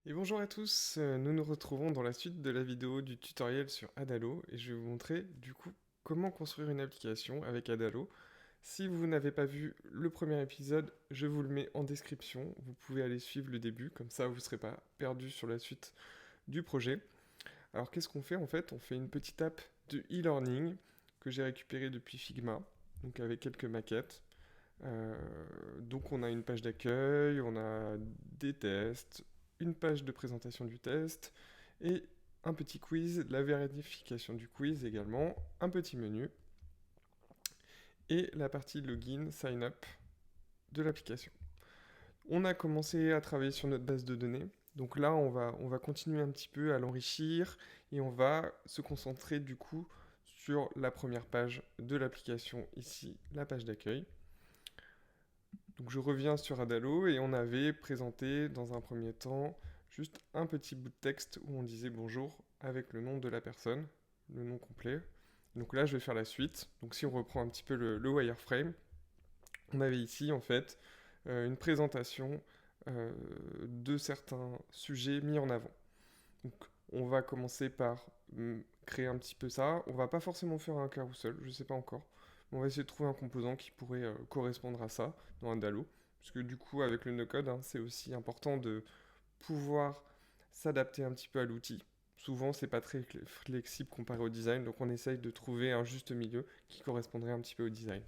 Et bonjour à tous, nous nous retrouvons dans la suite de la vidéo du tutoriel sur Adalo et je vais vous montrer du coup comment construire une application avec Adalo. Si vous n'avez pas vu le premier épisode, je vous le mets en description, vous pouvez aller suivre le début, comme ça vous ne serez pas perdu sur la suite du projet. Alors qu'est-ce qu'on fait en fait? On fait une petite app de e-learning que j'ai récupérée depuis Figma, donc avec quelques maquettes. Euh, donc on a une page d'accueil, on a des tests, une page de présentation du test et un petit quiz, la vérification du quiz également, un petit menu et la partie login, sign up de l'application. On a commencé à travailler sur notre base de données. Donc là, on va continuer un petit peu à l'enrichir et on va se concentrer du coup sur la première page de l'application, ici la page d'accueil. Donc je reviens sur Adalo et on avait présenté dans un premier temps juste un petit bout de texte où on disait bonjour avec le nom de la personne, le nom complet. Donc là je vais faire la suite. Donc si on reprend un petit peu le wireframe, on avait ici en fait une présentation de certains sujets mis en avant. Donc on va commencer par créer un petit peu ça. On va pas forcément faire un carousel, je sais pas encore. On va essayer de trouver un composant qui pourrait correspondre à ça dans un Dalo. Parce que du coup, avec le no-code, hein, c'est aussi important de pouvoir s'adapter un petit peu à l'outil. Souvent, c'est pas très flexible comparé au design, donc on essaye de trouver un juste milieu qui correspondrait un petit peu au design.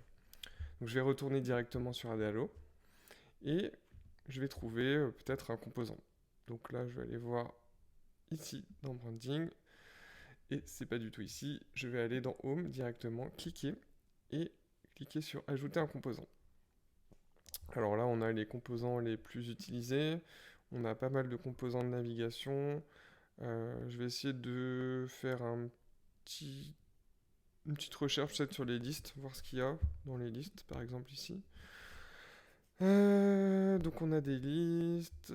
Donc je vais retourner directement sur Adalo et je vais trouver peut-être un composant. Donc là, je vais aller voir ici dans Branding et c'est pas du tout ici. Je vais aller dans Home directement, cliquer et cliquer sur Ajouter un composant. Alors là, on a les composants les plus utilisés. On a pas mal de composants de navigation. Je vais essayer de faire petit, une petite recherche peut-être sur les listes, voir ce qu'il y a dans les listes, par exemple ici. Donc on a des listes,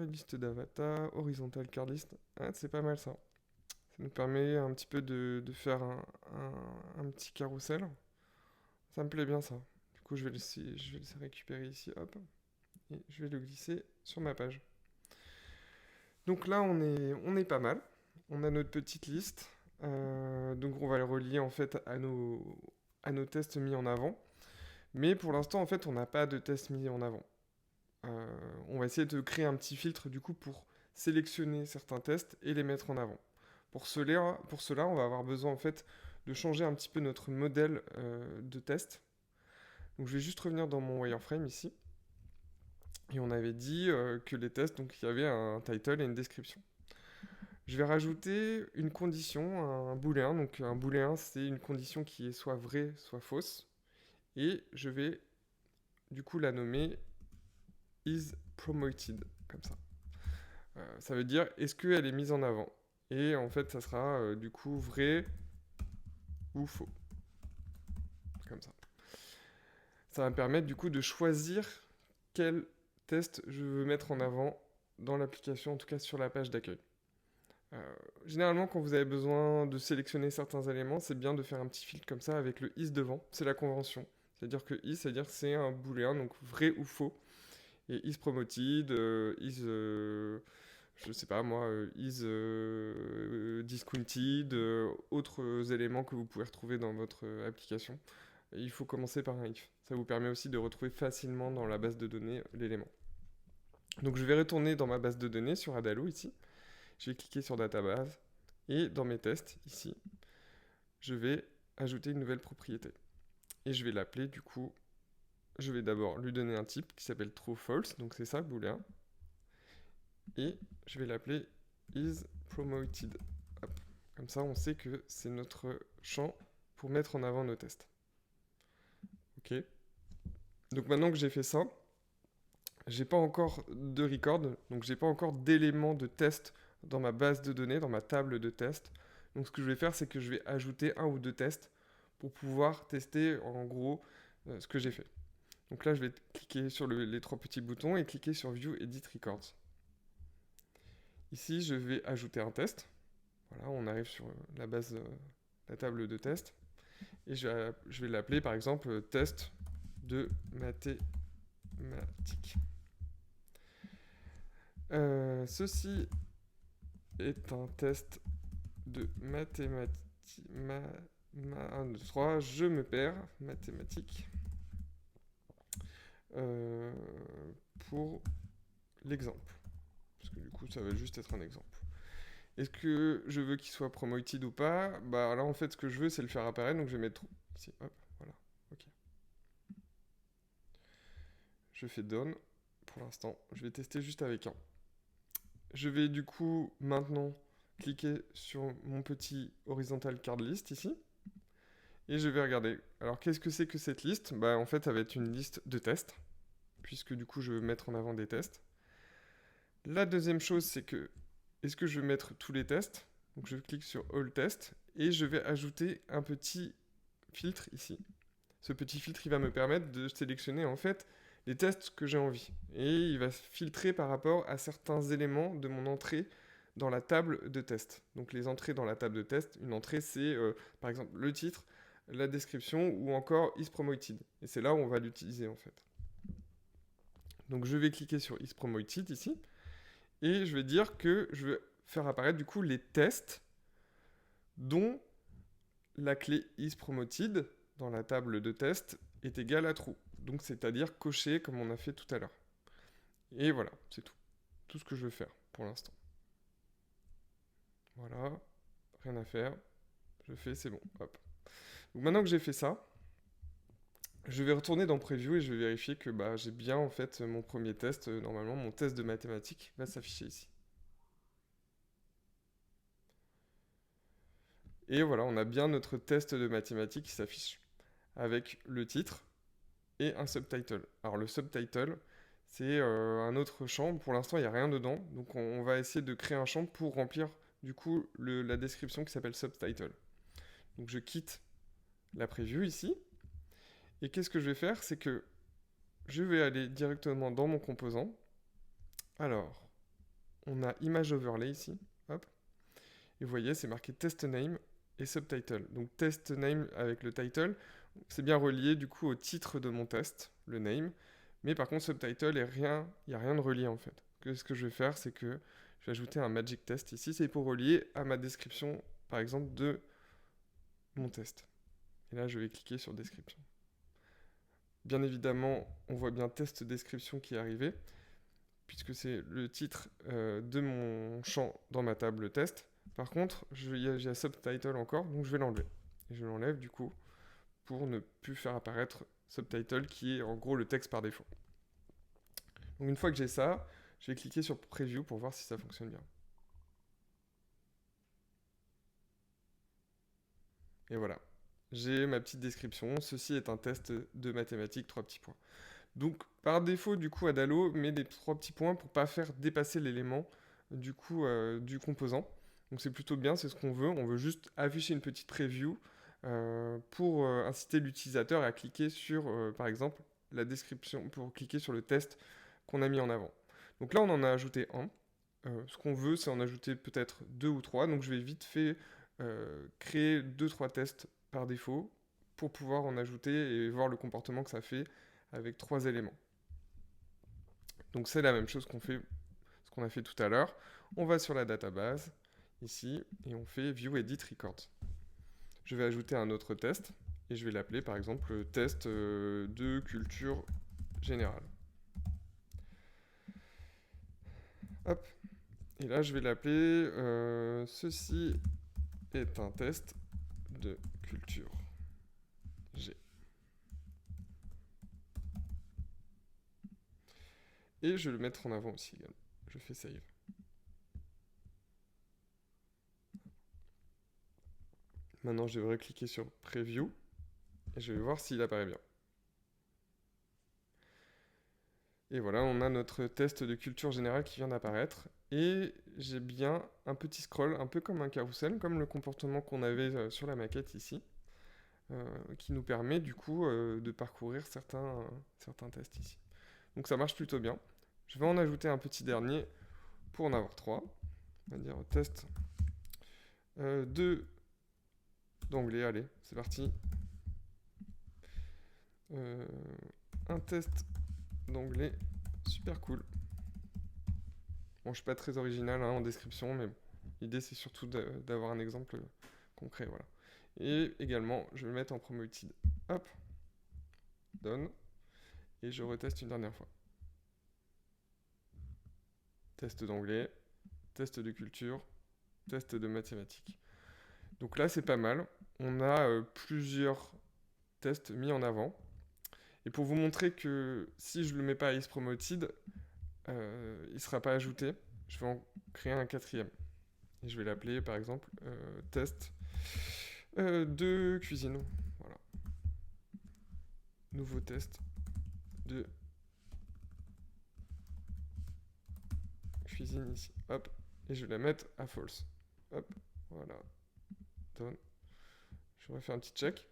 liste d'avatar, horizontal card list. Ah, c'est pas mal ça. Ça nous permet un petit peu de faire un petit carrousel. Ça me plaît bien ça. Du coup, je vais le récupérer ici, hop, et je vais le glisser sur ma page. Donc là, on est pas mal. On a notre petite liste. Donc on va le relier en fait à nos tests mis en avant. Mais pour l'instant, en fait, on n'a pas de tests mis en avant. On va essayer de créer un petit filtre du coup pour sélectionner certains tests et les mettre en avant. Pour cela, on va avoir besoin en fait de changer un petit peu notre modèle de test. Donc je vais juste revenir dans mon wireframe ici. Et on avait dit que les tests, donc il y avait un title et une description. Je vais rajouter une condition, un booléen. Donc un booléen, c'est une condition qui est soit vraie, soit fausse. Et je vais du coup la nommer is promoted, comme ça. Ça veut dire est-ce qu'elle est mise en avant. Et en fait, ça sera du coup vrai ou faux, comme ça. Ça va me permettre du coup de choisir quel test je veux mettre en avant dans l'application, en tout cas sur la page d'accueil. Généralement, quand vous avez besoin de sélectionner certains éléments, c'est bien de faire un petit filtre comme ça avec le is devant. C'est la convention. C'est-à-dire que is, c'est-à-dire que c'est un booléen, donc vrai ou faux. Et is promoted, je sais pas moi, is discounted, autres éléments que vous pouvez retrouver dans votre application. Et il faut commencer par un if. Ça vous permet aussi de retrouver facilement dans la base de données l'élément. Donc je vais retourner dans ma base de données sur Adalo ici. Je vais cliquer sur database et dans mes tests ici, je vais ajouter une nouvelle propriété. Et je vais l'appeler du coup, je vais d'abord lui donner un type qui s'appelle true false, donc c'est ça le booléen. Et je vais l'appeler is promoted. Hop. Comme ça, on sait que c'est notre champ pour mettre en avant nos tests. Ok. Donc maintenant que j'ai fait ça, j'ai pas encore de record, donc j'ai pas encore d'éléments de test dans ma base de données, dans ma table de test. Donc ce que je vais faire, c'est que je vais ajouter un ou deux tests pour pouvoir tester en gros ce que j'ai fait. Donc là, je vais cliquer sur les trois petits boutons et cliquer sur View Edit Records. Ici, je vais ajouter un test. Voilà, on arrive sur la base, la table de test. Et je vais l'appeler par exemple test de mathématiques. Ceci est un test de mathématiques. 1, 2, 3, je me perds. Mathématiques. Euh, pour l'exemple. Parce que du coup, ça va juste être un exemple. Est-ce que je veux qu'il soit promoted ou pas? Bah là, en fait, ce que je veux, c'est le faire apparaître. Donc, je vais mettre ici. Hop, voilà. Ok. Je fais done. Pour l'instant, je vais tester juste avec un. Je vais du coup maintenant cliquer sur mon petit horizontal card list ici. Et je vais regarder. Alors, qu'est-ce que c'est que cette liste? Bah, en fait, ça va être une liste de tests. Puisque du coup, je veux mettre en avant des tests. La deuxième chose, c'est que est-ce que je vais mettre tous les tests? Donc, je clique sur All Tests et je vais ajouter un petit filtre ici. Ce petit filtre, il va me permettre de sélectionner en fait les tests que j'ai envie. Et il va filtrer par rapport à certains éléments de mon entrée dans la table de test. Donc les entrées dans la table de test, une entrée c'est par exemple le titre, la description ou encore is promoted. Et c'est là où on va l'utiliser en fait. Donc je vais cliquer sur is promoted ici et je vais dire que je vais faire apparaître du coup les tests dont la clé is promoted dans la table de test est égale à true. Donc c'est-à-dire cocher comme on a fait tout à l'heure. Et voilà, c'est tout. Tout ce que je veux faire pour l'instant. Voilà, rien à faire. Je fais, c'est bon. Hop. Donc maintenant que j'ai fait ça, je vais retourner dans Preview et je vais vérifier que bah, j'ai bien en fait mon premier test. Normalement, mon test de mathématiques va s'afficher ici. Et voilà, on a bien notre test de mathématiques qui s'affiche avec le titre et un subtitle. Alors le subtitle, c'est un autre champ. Pour l'instant, il n'y a rien dedans. Donc on va essayer de créer un champ pour remplir du coup la description qui s'appelle subtitle. Donc je quitte la preview ici. Et qu'est-ce que je vais faire? C'est que je vais aller directement dans mon composant. Alors, on a image overlay ici. Hop. Et vous voyez, c'est marqué test name et subtitle. Donc test name avec le title, c'est bien relié du coup au titre de mon test, le name. Mais par contre, subtitle, il n'y a rien de relié en fait. Ce que je vais faire, c'est que je vais ajouter un magic test ici. C'est pour relier à ma description, par exemple, de mon test. Et là, je vais cliquer sur description. Bien évidemment, on voit bien test description qui est arrivé, puisque c'est le titre de mon champ dans ma table test. Par contre, j'ai un subtitle encore, donc je vais l'enlever. Et je l'enlève du coup pour ne plus faire apparaître subtitle qui est en gros le texte par défaut. Donc une fois que j'ai ça, je vais cliquer sur Preview pour voir si ça fonctionne bien. Et voilà, j'ai ma petite description. Ceci est un test de mathématiques, 3 petits points. Donc par défaut, du coup, Adalo met des 3 petits points pour pas faire dépasser l'élément du coup du composant. Donc c'est plutôt bien, c'est ce qu'on veut. On veut juste afficher une petite preview pour inciter l'utilisateur à cliquer sur, par exemple, la description, pour cliquer sur le test qu'on a mis en avant. Donc là, on en a ajouté un. Ce qu'on veut, c'est en ajouter peut-être 2 ou 3. Donc je vais vite fait créer 2-3 tests par défaut pour pouvoir en ajouter et voir le comportement que ça fait avec 3 éléments. Donc c'est la même chose qu'on fait, ce qu'on a fait tout à l'heure. On va sur la database, ici, et on fait View Edit Record. Je vais ajouter un autre test, et je vais l'appeler par exemple test de culture générale. Hop. Et là, je vais l'appeler ceci est un test de culture G. Et je vais le mettre en avant aussi également. Je fais save. Maintenant, je devrais cliquer sur Preview et je vais voir s'il apparaît bien. Et voilà, on a notre test de culture générale qui vient d'apparaître. Et j'ai bien un petit scroll, un peu comme un carrousel, comme le comportement qu'on avait sur la maquette ici, qui nous permet du coup de parcourir certains tests ici. Donc ça marche plutôt bien. Je vais en ajouter un petit dernier pour en avoir 3. On va dire test 2 d'anglais, allez, c'est parti. Un test d'anglais, super cool. Bon, je suis pas très original en description, mais bon, l'idée c'est surtout d'avoir un exemple concret, voilà. Et également, je vais le mettre en promoted. Hop, done, et je reteste une dernière fois. Test d'anglais, test de culture, test de mathématiques. Donc là, c'est pas mal. On a plusieurs tests mis en avant. Et pour vous montrer que si je ne le mets pas à isPromoted, il ne sera pas ajouté, je vais en créer un quatrième. Et je vais l'appeler par exemple test de cuisine. Voilà. Nouveau test de cuisine ici. Hop. Et je vais la mettre à false. Hop. Voilà. Done. Je refais un petit check.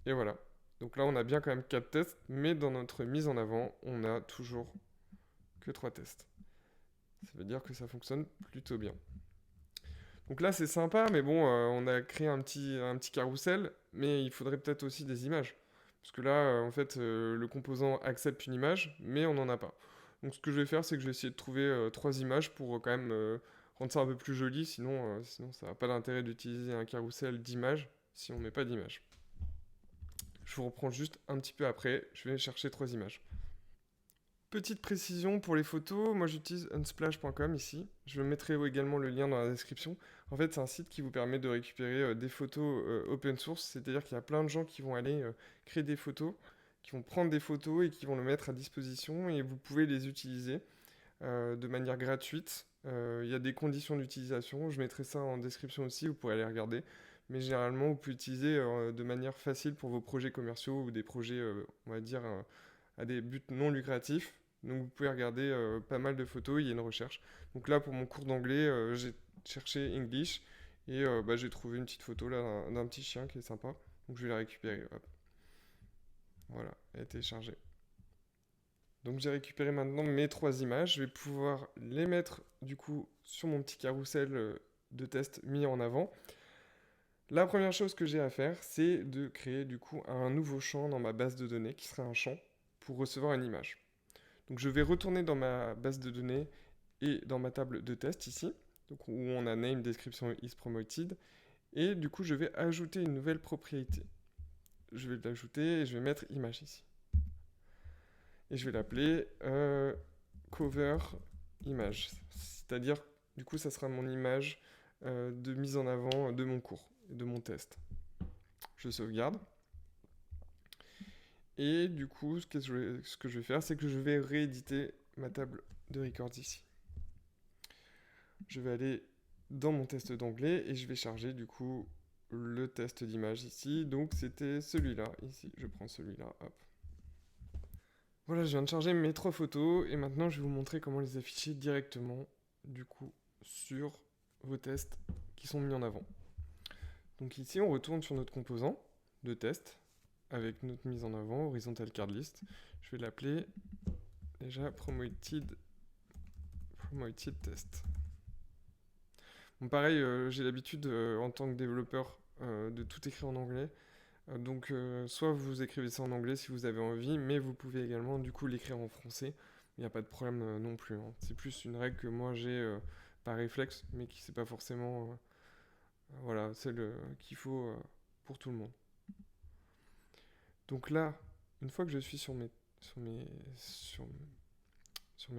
Et voilà. Donc là, on a bien quand même 4 tests, mais dans notre mise en avant, on a toujours que 3 tests. Ça veut dire que ça fonctionne plutôt bien. Donc là, c'est sympa, mais bon, on a créé un petit carrousel, mais il faudrait peut-être aussi des images. Parce que là, en fait, le composant accepte une image, mais on n'en a pas. Donc ce que je vais faire, c'est que je vais essayer de trouver 3 images pour quand même rendre ça un peu plus joli, sinon ça n'a pas d'intérêt d'utiliser un carrousel d'images si on ne met pas d'image. Je vous reprends juste un petit peu après, je vais chercher 3 images. Petite précision pour les photos, moi j'utilise unsplash.com ici. Je mettrai également le lien dans la description. En fait, c'est un site qui vous permet de récupérer des photos open source, c'est-à-dire qu'il y a plein de gens qui vont aller créer des photos, qui vont prendre des photos et qui vont le mettre à disposition et vous pouvez les utiliser de manière gratuite. Il y a des conditions d'utilisation, je mettrai ça en description aussi, vous pourrez aller regarder. Mais généralement, vous pouvez l'utiliser de manière facile pour vos projets commerciaux ou des projets, on va dire, à des buts non lucratifs. Donc vous pouvez regarder pas mal de photos, il y a une recherche. Donc là, pour mon cours d'anglais, j'ai cherché English et j'ai trouvé une petite photo là d'un petit chien qui est sympa. Donc je vais la récupérer. Hop. Voilà, elle est téléchargée. Donc j'ai récupéré maintenant mes 3 images. Je vais pouvoir les mettre du coup sur mon petit carrousel de test mis en avant. La première chose que j'ai à faire, c'est de créer du coup un nouveau champ dans ma base de données qui sera un champ pour recevoir une image. Donc je vais retourner dans ma base de données et dans ma table de test ici, donc où on a name, description et isPromoted. Et du coup, je vais ajouter une nouvelle propriété. Je vais l'ajouter et je vais mettre image ici. Et je vais l'appeler cover image. C'est-à-dire, du coup, ça sera mon image de mise en avant de mon cours, de mon test. Je sauvegarde. Et du coup, ce que je vais faire, c'est que je vais rééditer ma table de records ici. Je vais aller dans mon test d'anglais et je vais charger du coup le test d'image ici. Donc c'était celui-là, ici. Je prends celui-là, hop. Voilà, je viens de charger mes 3 photos et maintenant je vais vous montrer comment les afficher directement du coup sur vos tests qui sont mis en avant. Donc ici, on retourne sur notre composant de test avec notre mise en avant, horizontal card list. Je vais l'appeler déjà promoted test. Bon, pareil, j'ai l'habitude en tant que développeur de tout écrire en anglais. Donc soit vous écrivez ça en anglais si vous avez envie, mais vous pouvez également du coup l'écrire en français. Il n'y a pas de problème non plus. Hein. C'est plus une règle que moi j'ai par réflexe, mais qui c'est pas forcément voilà, celle qu'il faut pour tout le monde. Donc là, une fois que je suis sur mes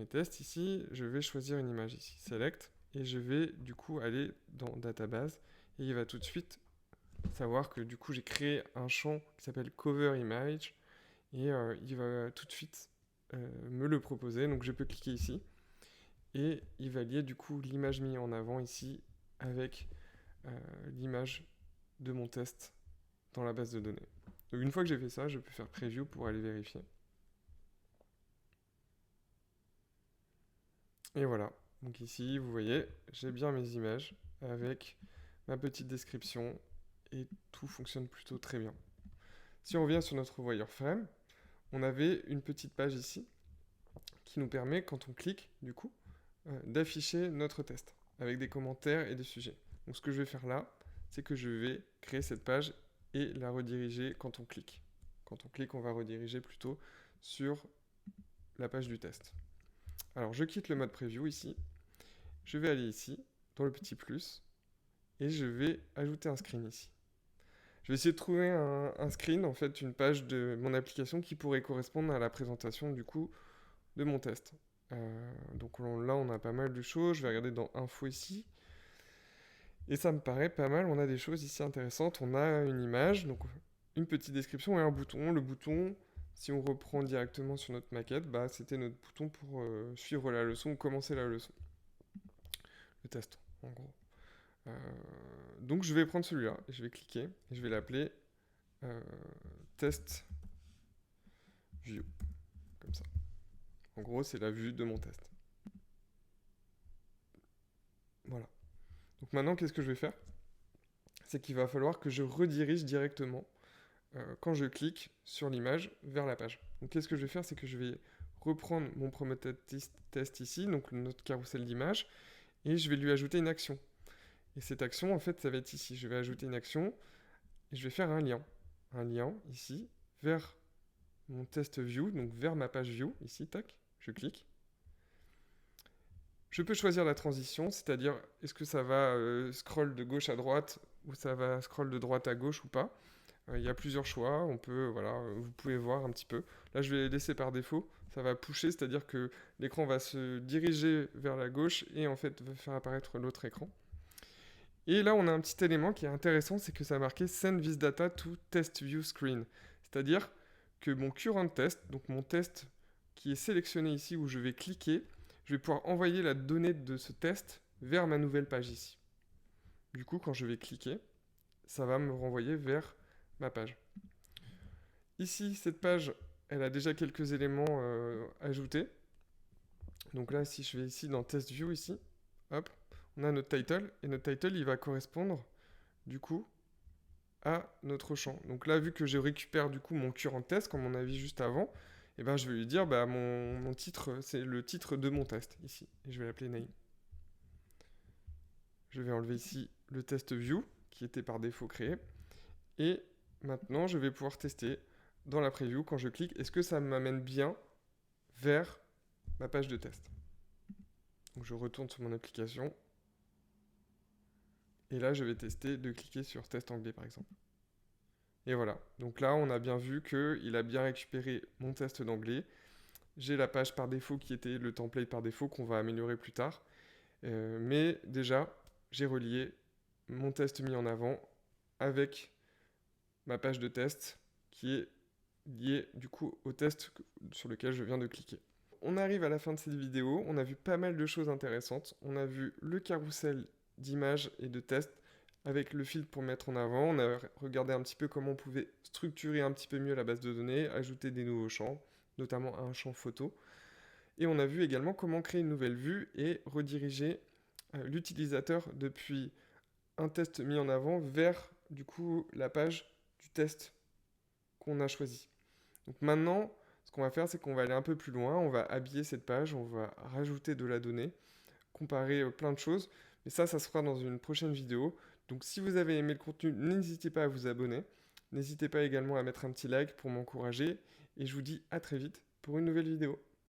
tests ici, je vais choisir une image ici, select, et je vais du coup aller dans database, et il va tout de suite savoir que du coup j'ai créé un champ qui s'appelle cover image, et il va tout de suite me le proposer, donc je peux cliquer ici, et il va lier du coup l'image mise en avant ici avec l'image de mon test dans la base de données. Donc une fois que j'ai fait ça, je peux faire preview pour aller vérifier. Et voilà, donc ici vous voyez, j'ai bien mes images avec ma petite description et tout fonctionne plutôt très bien. Si on revient sur notre wireframe, on avait une petite page ici qui nous permet, quand on clique du coup, d'afficher notre test avec des commentaires et des sujets. Donc ce que je vais faire là, c'est que je vais créer cette page et la rediriger quand on clique. Quand on clique, on va rediriger plutôt sur la page du test. Alors je quitte le mode preview ici, je vais aller ici, dans le petit plus, et je vais ajouter un screen ici. Je vais essayer de trouver un screen, en fait, une page de mon application qui pourrait correspondre à la présentation du coup de mon test. Donc là, on a pas mal de choses. Je vais regarder dans Info ici. Et ça me paraît pas mal. On a des choses ici intéressantes. On a une image, donc une petite description et un bouton. Le bouton, si on reprend directement sur notre maquette, bah, c'était notre bouton pour suivre la leçon ou commencer la leçon. Le test, en gros. Donc je vais prendre celui-là et je vais cliquer et je vais l'appeler test view, comme ça. En gros, c'est la vue de mon test. Voilà. Donc maintenant, qu'est-ce que je vais faire? C'est qu'il va falloir que je redirige directement, quand je clique sur l'image, vers la page. Donc qu'est-ce que je vais faire? C'est que je vais reprendre mon promoted test ici, donc notre carrousel d'image, et je vais lui ajouter une action. Et cette action, en fait, ça va être ici. Je vais ajouter une action et je vais faire un lien. Un lien ici vers mon test view, donc vers ma page view, ici, tac, je clique. Je peux choisir la transition, c'est-à-dire est-ce que ça va scroll de gauche à droite ou ça va scroll de droite à gauche ou pas. Il y a plusieurs choix, on peut, voilà, vous pouvez voir un petit peu. Là, je vais laisser par défaut, ça va pusher, c'est-à-dire que l'écran va se diriger vers la gauche et en fait va faire apparaître l'autre écran. Et là, on a un petit élément qui est intéressant, c'est que ça a marqué Send this data to test view screen. C'est-à-dire que mon current test, donc mon test qui est sélectionné ici où je vais cliquer, je vais pouvoir envoyer la donnée de ce test vers ma nouvelle page ici. Du coup, quand je vais cliquer, ça va me renvoyer vers ma page. Ici, cette page, elle a déjà quelques éléments ajoutés. Donc là, si je vais ici dans Test View, ici, hop, on a notre title, et notre title, il va correspondre, du coup, à notre champ. Donc là, vu que je récupère, du coup, mon current test, comme on a vu juste avant, et ben, je vais lui dire, bah, mon titre, c'est le titre de mon test, ici. Et je vais l'appeler name. Je vais enlever ici le test view, qui était par défaut créé. Et maintenant, je vais pouvoir tester dans la preview, quand je clique, est-ce que ça m'amène bien vers ma page de test. Donc je retourne sur mon application. Et là, je vais tester de cliquer sur test anglais, par exemple. Et voilà. Donc là, on a bien vu qu'il a bien récupéré mon test d'anglais. J'ai la page par défaut qui était le template par défaut qu'on va améliorer plus tard. Mais déjà, j'ai relié mon test mis en avant avec ma page de test qui est liée du coup au test sur lequel je viens de cliquer. On arrive à la fin de cette vidéo, on a vu pas mal de choses intéressantes. On a vu le carrousel d'images et de tests avec le filtre pour mettre en avant. On a regardé un petit peu comment on pouvait structurer un petit peu mieux la base de données, ajouter des nouveaux champs, notamment un champ photo. Et on a vu également comment créer une nouvelle vue et rediriger l'utilisateur depuis un test mis en avant vers du coup la page du test qu'on a choisi. Donc maintenant, ce qu'on va faire, c'est qu'on va aller un peu plus loin, on va habiller cette page, on va rajouter de la donnée, comparer plein de choses, mais ça se fera dans une prochaine vidéo. Donc si vous avez aimé le contenu, n'hésitez pas à vous abonner, n'hésitez pas également à mettre un petit like pour m'encourager, et je vous dis à très vite pour une nouvelle vidéo.